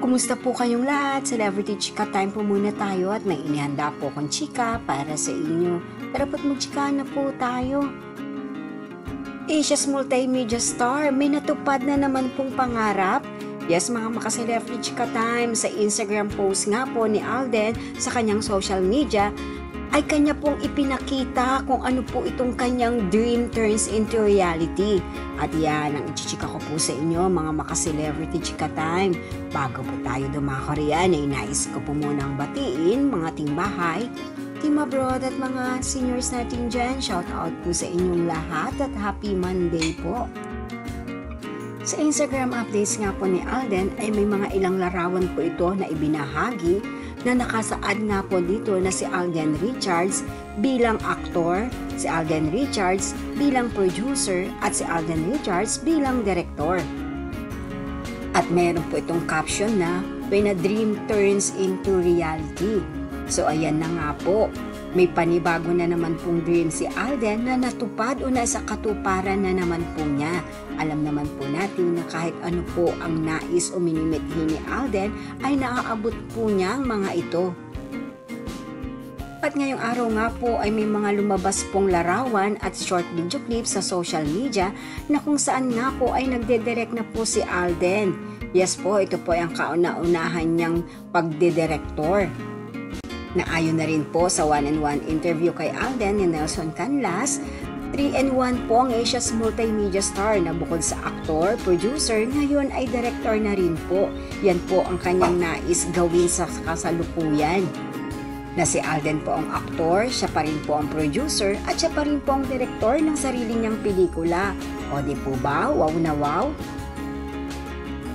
Kumusta po kayong lahat? Celebrity Chika Time po muna tayo at may inihanda po akong chika para sa inyo. Tara po't magchika na po tayo. Asia's multimedia star, may natupad na naman pong pangarap. Yes mga maka-Celebrity Chika Time, sa Instagram post nga po ni Alden sa kanyang social media, ay kanya pong ipinakita kung ano po itong kanyang dream turns into reality. At yan ang ichichika ko po sa inyo mga maka-Celebrity Chika Time. Bago po tayo dumako riyan ay nais ko po munang batiin mga team bahay, team abroad at mga seniors natin dyan. Shout out po sa inyong lahat at happy Monday po. Sa Instagram updates nga po ni Alden ay may mga ilang larawan po ito na ibinahagi na nakasaad nga po dito na si Alden Richards bilang aktor, si Alden Richards bilang producer at si Alden Richards bilang director. At meron po itong caption na when a dream turns into reality. So ayan na nga po, may panibago na naman pong dream si Alden na natupad o nasa katuparan na naman po niya. Alam naman po natin na kahit ano po ang nais o minimithi ni Alden ay naaabot po niya ang mga ito. At ngayong araw nga po ay may mga lumabas pong larawan at short video clips sa social media na kung saan nga po ay nagdedirect na po si Alden. Yes po, ito po ay ang kauna-unahan niyang pagdidirektor. Naayon na rin po sa one-on-one interview kay Alden ni Nelson Canlas, 3-in-1 po ang Asia's multimedia star na bukod sa aktor, producer, ngayon ay director na rin po. Yan po ang kanyang nais gawin sa kasalukuyan. Na si Alden po ang aktor, siya pa rin po ang producer at siya pa rin po ang director ng sarili niyang pelikula. O di po ba? Wow na wow!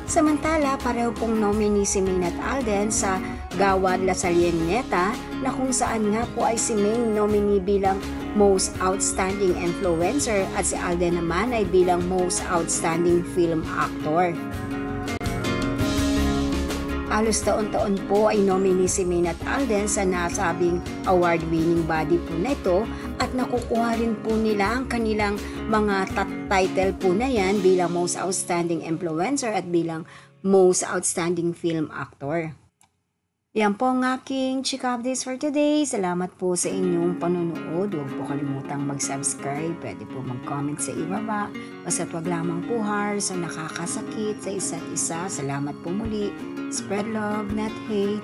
Samantala, pareho pong nominee si Maine at Alden sa Gawad La Salieneta na kung saan nga po ay si Maine nominee bilang Most Outstanding Influencer at si Alden naman ay bilang Most Outstanding Film Actor. Halos taon-taon po ay nominee si Maine at Alden sa nasabing award-winning body po na ito at nakukuha rin po nila ang kanilang mga title po na yan bilang Most Outstanding Influencer at bilang Most Outstanding Film Actor. Yan po ang aking chika updates for today. Salamat po sa inyong panonood. Huwag po kalimutang mag-subscribe. Pwede po mag-comment sa ibaba. Basta't wag lamang po harsh o nakakasakit sa isa't isa. Salamat po muli. Spread love, not hate.